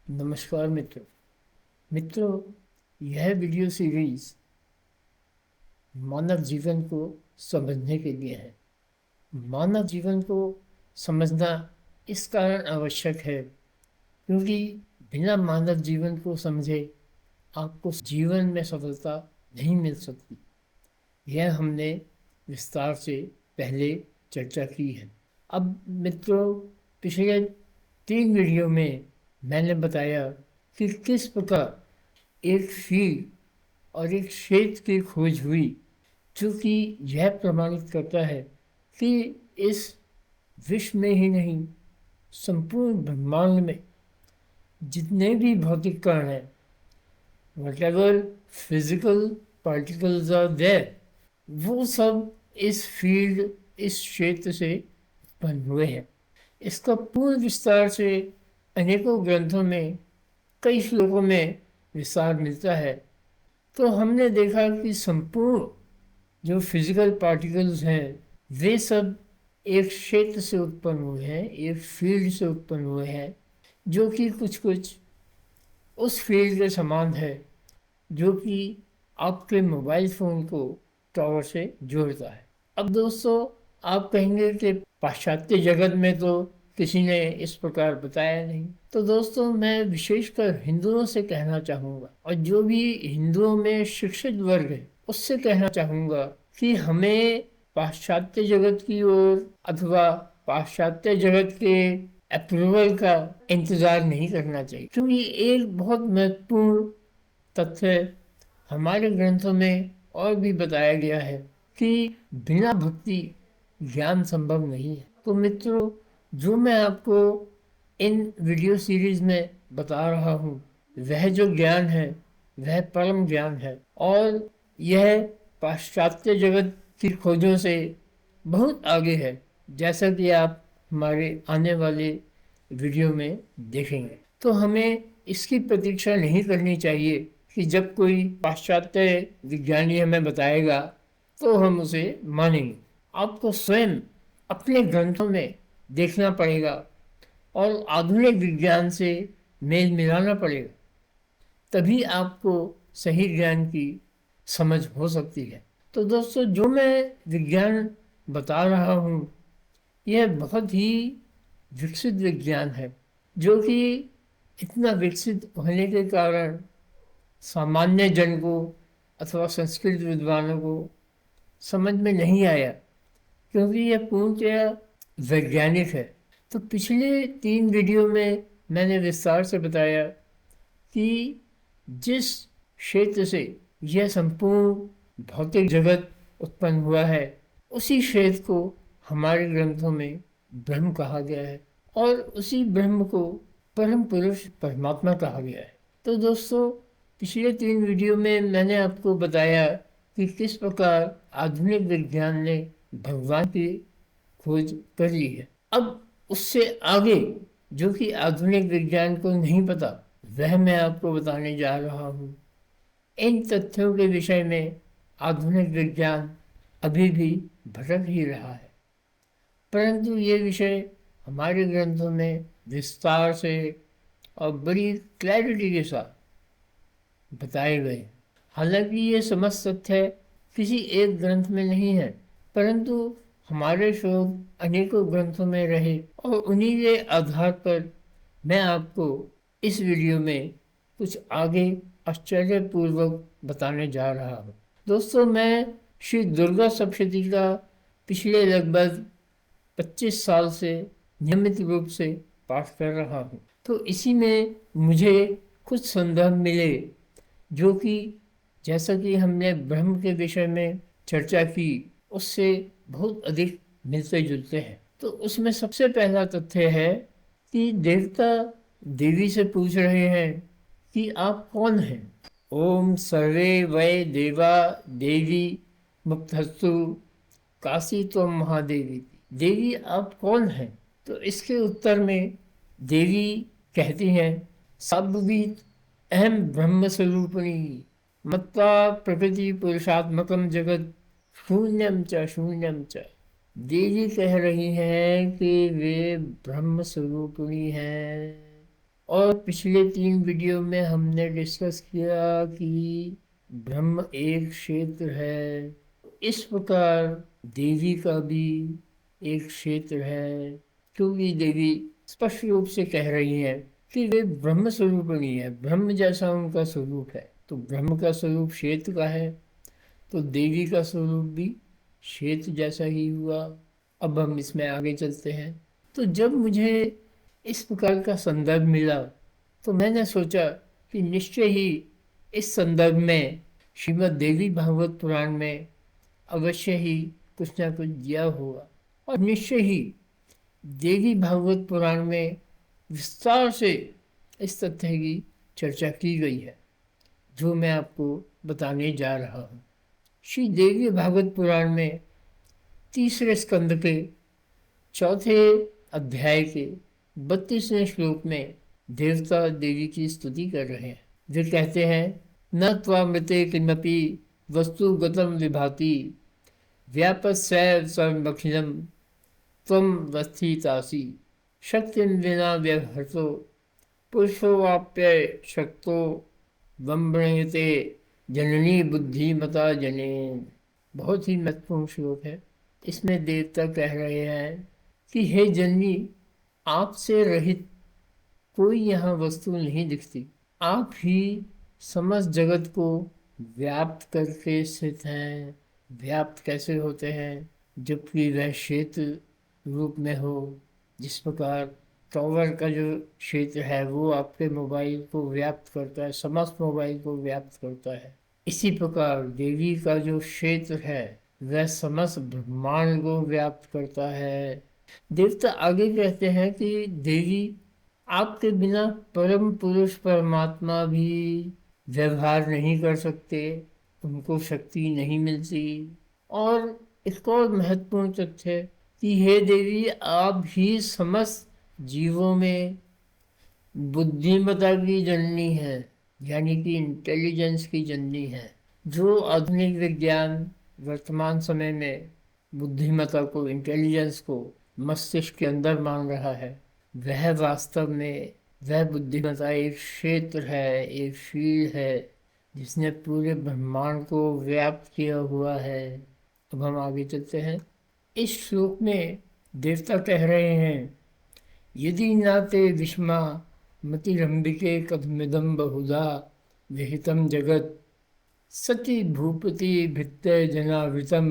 नमस्कार मित्रों, यह वीडियो सीरीज मानव जीवन को समझने के लिए है। मानव जीवन को समझना इस कारण आवश्यक है क्योंकि बिना मानव जीवन को समझे आपको जीवन में सफलता नहीं मिल सकती। यह हमने विस्तार से पहले चर्चा की है। अब मित्रों, पिछले 3 वीडियो में मैंने बताया कि किस प्रकार एक फील्ड और एक क्षेत्र की खोज हुई जो कि यह प्रमाणित करता है कि इस विश्व में ही नहीं, संपूर्ण ब्रह्मांड में जितने भी भौतिक कण हैं, whatever physical particles are there, वो सब इस फील्ड, इस क्षेत्र से उत्पन्न हुए हैं। इसका पूर्ण विस्तार से अनेकों ग्रंथों में, कई श्लोकों में विस्तार मिलता है। तो हमने देखा कि संपूर्ण जो फिजिकल पार्टिकल्स हैं वे सब एक क्षेत्र से उत्पन्न हुए हैं, एक फील्ड से उत्पन्न हुए हैं, जो कि कुछ कुछ उस फील्ड के समान है जो कि आपके मोबाइल फ़ोन को टावर से जोड़ता है। अब दोस्तों, आप कहेंगे कि पाश्चात्य जगत में तो किसी ने इस प्रकार बताया नहीं। तो दोस्तों, मैं विशेषकर हिंदुओं से कहना चाहूँगा और जो भी हिंदुओं में शिक्षित वर्ग है उससे कहना चाहूँगा कि हमें पाश्चात्य जगत की ओर अथवा पाश्चात्य जगत के अप्रूवल का इंतज़ार नहीं करना चाहिए, क्योंकि एक बहुत महत्वपूर्ण तथ्य हमारे ग्रंथों में और भी बताया गया है कि बिना भक्ति ज्ञान संभव नहीं है। तो मित्रों, जो मैं आपको इन वीडियो सीरीज में बता रहा हूँ वह जो ज्ञान है वह परम ज्ञान है और यह पाश्चात्य जगत की खोजों से बहुत आगे है, जैसा कि आप हमारे आने वाले वीडियो में देखेंगे। तो हमें इसकी प्रतीक्षा नहीं करनी चाहिए कि जब कोई पाश्चात्य विज्ञानी हमें बताएगा तो हम उसे मानेंगे। आपको स्वयं अपने ग्रंथों में देखना पड़ेगा और आधुनिक विज्ञान से मेल मिलाना पड़ेगा, तभी आपको सही ज्ञान की समझ हो सकती है। तो दोस्तों, जो मैं विज्ञान बता रहा हूँ यह बहुत ही विकसित विज्ञान है, जो कि इतना विकसित होने के कारण सामान्य जन को अथवा संस्कृत विद्वानों को समझ में नहीं आया, क्योंकि यह पूर्णतया वैज्ञानिक है। तो पिछले 3 वीडियो में मैंने विस्तार से बताया कि जिस क्षेत्र से यह संपूर्ण भौतिक जगत उत्पन्न हुआ है उसी क्षेत्र को हमारे ग्रंथों में ब्रह्म कहा गया है और उसी ब्रह्म को परम पुरुष परमात्मा कहा गया है। तो दोस्तों, पिछले 3 वीडियो में मैंने आपको बताया कि किस प्रकार आधुनिक विज्ञान ने भगवान की खोज कर ली है। अब उससे आगे जो कि आधुनिक विज्ञान को नहीं पता वह मैं आपको बताने जा रहा हूँ। इन तथ्यों के विषय में आधुनिक विज्ञान अभी भी भटक ही रहा है, परंतु ये विषय हमारे ग्रंथों में विस्तार से और बड़ी क्लैरिटी के साथ बताए गए। हालांकि ये समस्त तथ्य किसी एक ग्रंथ में नहीं है, परंतु हमारे शोध अनेकों ग्रंथों में रहे और उन्हीं के आधार पर मैं आपको इस वीडियो में कुछ आगे आश्चर्यपूर्वक बताने जा रहा हूँ। दोस्तों, मैं श्री दुर्गा सप्तशती का पिछले लगभग 25 साल से नियमित रूप से पाठ कर रहा हूँ। तो इसी में मुझे कुछ संदर्भ मिले जो कि जैसा कि हमने ब्रह्म के विषय में चर्चा की उससे बहुत अधिक मिलते जुलते हैं। तो उसमें सबसे पहला तथ्य है कि देवता देवी से पूछ रहे हैं कि आप कौन हैं। ओम सर्वे वै देवा देवी मुक्तस्तु काशी त्वं महादेवी। देवी आप कौन हैं? तो इसके उत्तर में देवी कहती हैं, सब्बवीत अहम ब्रह्म स्वरूपिणी मत्वा प्रकृति पुरुषात्मकम जगत शून्यम च शून्यम च। देवी कह रही हैं कि वे ब्रह्म स्वरूपिणी हैं। और पिछले 3 वीडियो में हमने डिस्कस किया कि ब्रह्म एक क्षेत्र है। इस प्रकार देवी का भी एक क्षेत्र है, क्योंकि देवी स्पष्ट रूप से कह रही है कि वे ब्रह्म स्वरूपिणी है, ब्रह्म जैसा उनका स्वरूप है। तो ब्रह्म का स्वरूप क्षेत्र का है, तो देवी का स्वरूप भी क्षेत्र जैसा ही हुआ। अब हम इसमें आगे चलते हैं। तो जब मुझे इस प्रकार का संदर्भ मिला तो मैंने सोचा कि निश्चय ही इस संदर्भ में श्रीमद् देवी भागवत पुराण में अवश्य ही कुछ ना कुछ दिया होगा। और निश्चय ही देवी भागवत पुराण में विस्तार से इस तथ्य की चर्चा की गई है, जो मैं आपको बताने जा रहा हूँ। श्री देवी भागवत पुराण में तीसरे स्कंद के 4 अध्याय के 32वें श्लोक में देवता देवी की स्तुति कर रहे हैं। वे कहते हैं, न त्वामृते किमपि वस्तुगतं विभाति व्यापस्यैव सर्वमखिलं त्वं वस्थितासि शक्तिं विना व्यवहर्तो पुरुषोवाप्य शक्तो वम्बणयते जननी बुद्धिमता जनेन। बहुत ही महत्वपूर्ण श्लोक है। इसमें देवता कह रहे हैं कि हे जननी, आपसे रहित कोई यहाँ वस्तु नहीं दिखती। आप ही समस्त जगत को व्याप्त करके स्थित हैं। व्याप्त कैसे होते हैं? जबकि वह क्षेत्र रूप में हो। जिस प्रकार टॉवर का जो क्षेत्र है वो आपके मोबाइल को व्याप्त करता है, समस्त मोबाइल को व्याप्त करता है, इसी प्रकार देवी का जो क्षेत्र है वह समस्त ब्रह्मांड को व्याप्त करता है। देवता आगे कहते हैं कि देवी, आपके बिना परम पुरुष परमात्मा भी व्यवहार नहीं कर सकते, उनको शक्ति नहीं मिलती। और इसका और महत्वपूर्ण तथ्य है कि हे देवी, आप ही समस्त जीवों में बुद्धिमता की जननी है, यानी कि इंटेलिजेंस की जननी है। जो आधुनिक विज्ञान वर्तमान समय में बुद्धिमता को, इंटेलिजेंस को मस्तिष्क के अंदर मान रहा है, वह वास्तव में वह बुद्धिमता एक क्षेत्र है, एक फील्ड है जिसने पूरे ब्रह्मांड को व्याप्त किया हुआ है। अब हम आगे चलते हैं। इस श्लोक में देवता कह रहे हैं, यदि नाते विस्मा मतिरंबिके कथमिदं बहुधा विहितं जगत सति भूपति भित्ते जनावृतम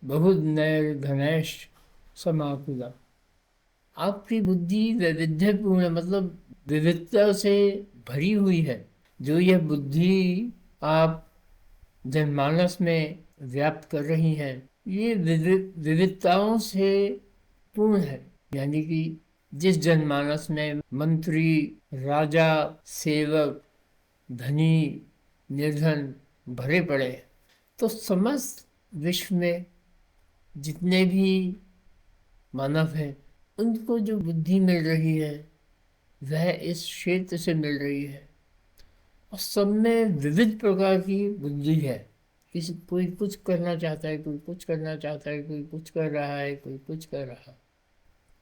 बहुनैर्घनैश समाकुला। आपकी बुद्धि वैविध्यपूर्ण, मतलब विविधता से भरी हुई है। जो यह बुद्धि आप जनमानस में व्याप्त कर रही हैं, ये विविधताओं से पूर्ण है। यानी कि जिस जनमानस में मंत्री, राजा, सेवक, धनी, निर्धन भरे पड़े हैं, तो समस्त विश्व में जितने भी मानव हैं, उनको जो बुद्धि मिल रही है वह इस क्षेत्र से मिल रही है। और सब में विविध प्रकार की बुद्धि है। कोई कुछ करना चाहता है, कोई कुछ करना चाहता है, कोई कुछ कर रहा है, कोई कुछ कर रहा है।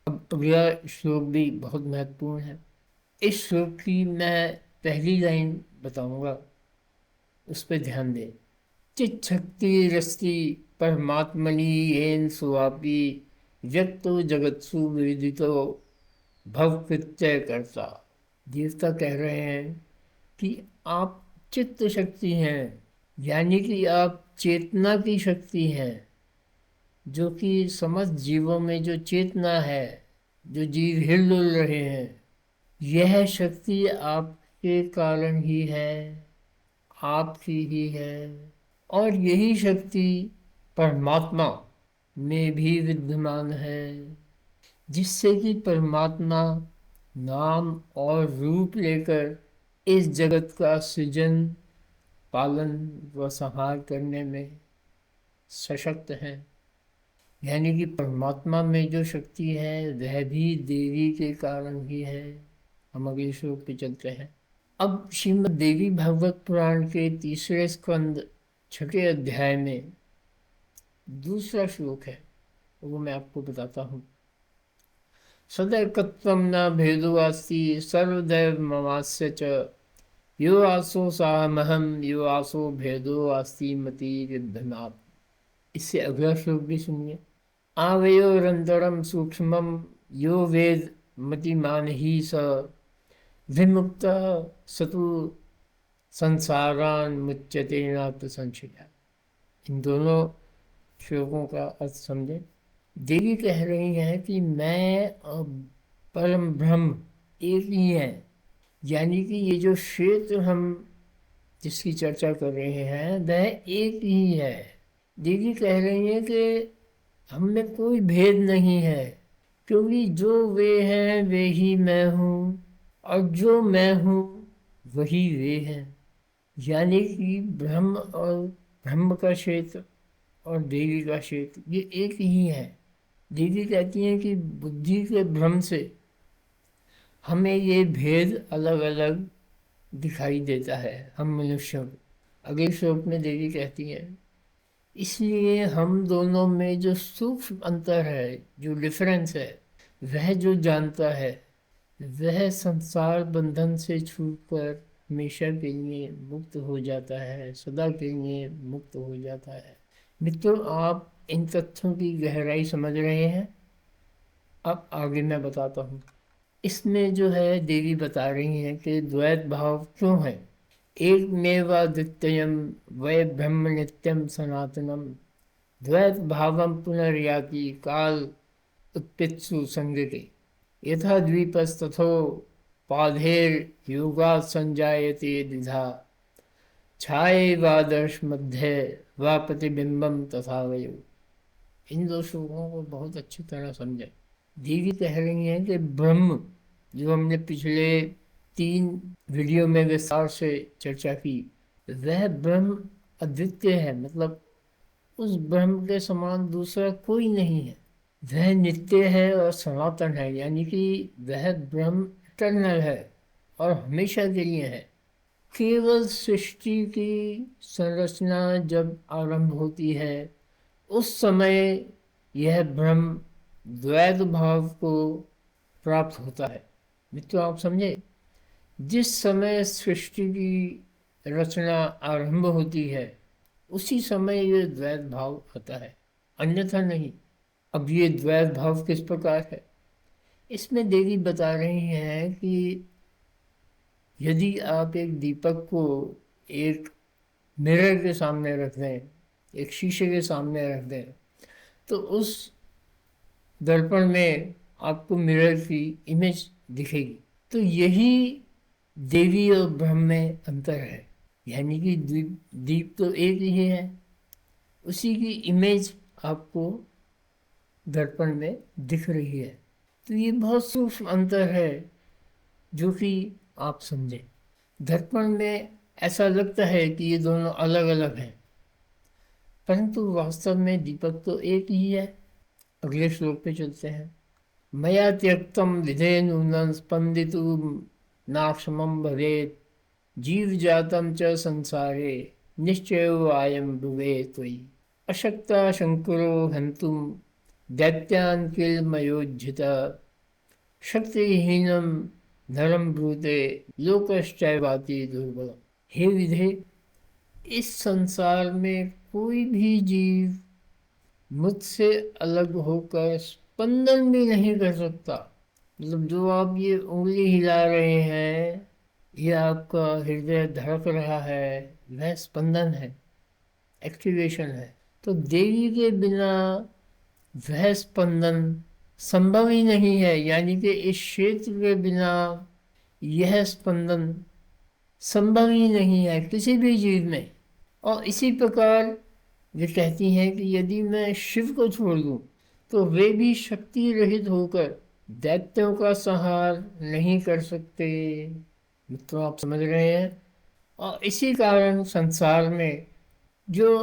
अब अगला श्लोक भी बहुत महत्वपूर्ण है। इस श्लोक की मैं पहली लाइन बताऊंगा, उस पर ध्यान दें। चित शक्ति रस्ति परमात्मनि येन सुवापि व्यक्तो जगत्सु विदितो भवकृत्य कर्ता। देवता कह रहे हैं कि आप चित्त शक्ति हैं, यानी कि आप चेतना की शक्ति हैं, जो कि समस्त जीवों में जो चेतना है, जो जीव हिलडुल रहे हैं, यह शक्ति आपके कारण ही है, आपकी ही है। और यही शक्ति परमात्मा में भी विद्यमान है, जिससे कि परमात्मा नाम और रूप लेकर इस जगत का सृजन, पालन व संहार करने में सशक्त हैं। यानी कि परमात्मा में जो शक्ति है वह भी देवी के कारण ही है। हम अगले श्लोक पे चलते हैं। अब श्रीमद् देवी भागवत पुराण के तीसरे स्कंद 6 अध्याय में दूसरा श्लोक है, वो मैं आपको बताता हूँ। सदैकत्वं न भेदो अस्ति सर्वदैव ममास्य च यो आसो सामहम यो आसो भेदो अस्ति मति विभ्रमात्। इससे अगला श्लोक भी सुनिए। आवयोरंतरम सूक्ष्मम यो वेद मतिमान ही स विमुक्त सतु संसारान मुच्यते नात्र संशया। इन दोनों श्लोकों का अर्थ समझें। देवी कह रही हैं कि मैं और परम ब्रह्म एक ही है, यानी कि ये जो क्षेत्र हम जिसकी चर्चा कर रहे हैं वह एक ही है। देवी कह रही है कि हम में कोई भेद नहीं है, क्योंकि जो वे हैं वे ही मैं हूँ और जो मैं हूँ वही वे हैं। यानी कि ब्रह्म और ब्रह्म का क्षेत्र और देवी का क्षेत्र ये एक ही है। देवी कहती हैं कि बुद्धि के भ्रम से हमें ये भेद अलग अलग दिखाई देता है, हम मनुष्यों को। अगले श्लोक में देवी कहती हैं, इसलिए हम दोनों में जो सूक्ष्म अंतर है, जो डिफरेंस है, वह जो जानता है वह संसार बंधन से छूटकर हमेशा के लिए मुक्त हो जाता है, सदा के लिए मुक्त हो जाता है। मित्रों, आप इन तथ्यों की गहराई समझ रहे हैं। अब आगे मैं बताता हूँ। इसमें जो है देवी बता रही हैं कि द्वैत भाव क्यों है। एकमेवाद्वितीयं वै ब्रह्म नित्यं सनातनम द्वैत भावम पुनर्याति काल उत्पित्सु संगते यथा द्वीपस्तथो पाधेर योगात् संजायते द्विधा छायेवादर्श मध्य वा प्रतिबिंबम तथा वयो। इन दो श्लोकों को बहुत अच्छी तरह समझें। देवी कह रही हैं कि ब्रह्म, जो हमने पिछले 3 वीडियो में विस्तार से चर्चा की, वह ब्रह्म अद्वितीय है, मतलब उस ब्रह्म के समान दूसरा कोई नहीं है। वह नित्य है और सनातन है, यानी कि वह ब्रह्म इटर्नल है और हमेशा के लिए है। केवल सृष्टि की संरचना जब आरंभ होती है उस समय यह ब्रह्म द्वैत भाव को प्राप्त होता है। मित्रों, आप समझे, जिस समय सृष्टि की रचना आरंभ होती है उसी समय ये द्वैत भाव आता है, अन्यथा नहीं। अब ये द्वैत भाव किस प्रकार है, इसमें देवी बता रही हैं कि यदि आप एक दीपक को एक मिरर के सामने रख दें, एक शीशे के सामने रख दें, तो उस दर्पण में आपको मिरर की इमेज दिखेगी। तो यही देवी और ब्रह्म में अंतर है, यानी कि दीप तो एक ही है, उसी की इमेज आपको दर्पण में दिख रही है। तो ये बहुत सूक्ष्म अंतर है जो कि आप समझें। दर्पण में ऐसा लगता है कि ये दोनों अलग अलग हैं, परंतु वास्तव में दीपक तो एक ही है। अगले श्लोक पे चलते हैं। मया त्यक्तम विधे नूनं स्पंदितुं नाक्षमं भवेत् जीव जातम च संसारे निश्चयो आयम ब्रुवे त्वयि अशक्ता शंकरो हन्तुं दैत्यान् किल मयोज्झिता शक्तिहीनम नरम ब्रूते लोकश्चैवाति दुर्बलम। हे विधे, इस संसार में कोई भी जीव मुझसे अलग होकर स्पंदन भी नहीं कर सकता। मतलब जो आप ये उंगली हिला रहे हैं, ये आपका हृदय धड़क रहा है, वह स्पंदन है, एक्टिवेशन है। तो देवी के बिना वह स्पंदन संभव ही नहीं है, यानी कि इस क्षेत्र के बिना यह स्पंदन संभव ही नहीं है किसी भी जीव में। और इसी प्रकार वे कहती हैं कि यदि मैं शिव को छोड़ दूं तो वे भी शक्ति रहित होकर दैत्यों का संहार नहीं कर सकते। मित्रों, आप समझ रहे हैं। और इसी कारण संसार में जो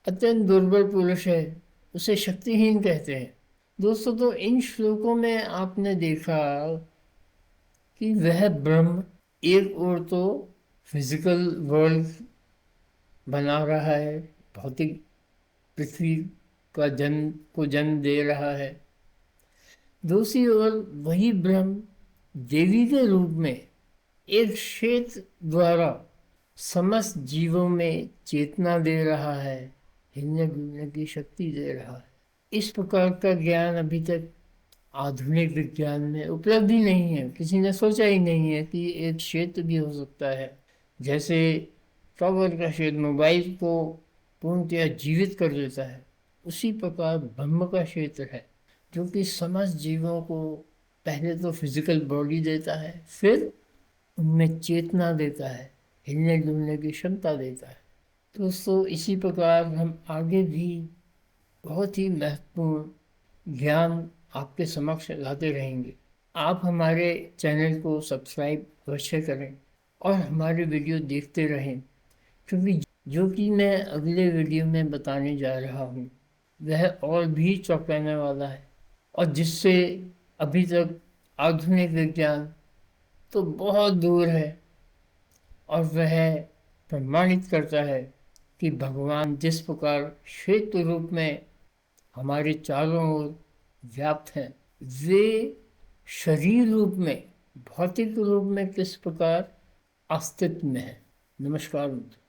अत्यंत दुर्बल पुरुष है उसे शक्तिहीन कहते हैं। दोस्तों, तो इन श्लोकों में आपने देखा कि वह ब्रह्म एक ओर तो फिजिकल वर्ल्ड बना रहा है, भौतिक पृथ्वी को जन्म दे रहा है। दूसरी ओर वही ब्रह्म देवी के रूप में एक क्षेत्र द्वारा समस्त जीवों में चेतना दे रहा है, हिलने डुलने की शक्ति दे रहा है। इस प्रकार का ज्ञान अभी तक आधुनिक विज्ञान में उपलब्ध ही नहीं है। किसी ने सोचा ही नहीं है कि एक क्षेत्र भी हो सकता है। जैसे टॉवर का क्षेत्र मोबाइल को पूर्णतया जीवित कर देता है, उसी प्रकार ब्रह्म का क्षेत्र है जो कि समस्त जीवों को पहले तो फिजिकल बॉडी देता है, फिर उनमें चेतना देता है, हिलने डुलने की क्षमता देता है। दोस्तों, इसी प्रकार हम आगे भी बहुत ही महत्वपूर्ण ज्ञान आपके समक्ष लाते रहेंगे। आप हमारे चैनल को सब्सक्राइब अवश्य करें और हमारे वीडियो देखते रहें, क्योंकि जो कि मैं अगले वीडियो में बताने जा रहा हूँ वह और भी चौंकाने वाला है, और जिससे अभी तक आधुनिक विज्ञान तो बहुत दूर है। और वह प्रमाणित करता है कि भगवान जिस प्रकार क्षेत्र रूप में हमारे चारों ओर व्याप्त हैं, वे शरीर रूप में, भौतिक रूप में किस प्रकार अस्तित्व में है। नमस्कार मित्रों।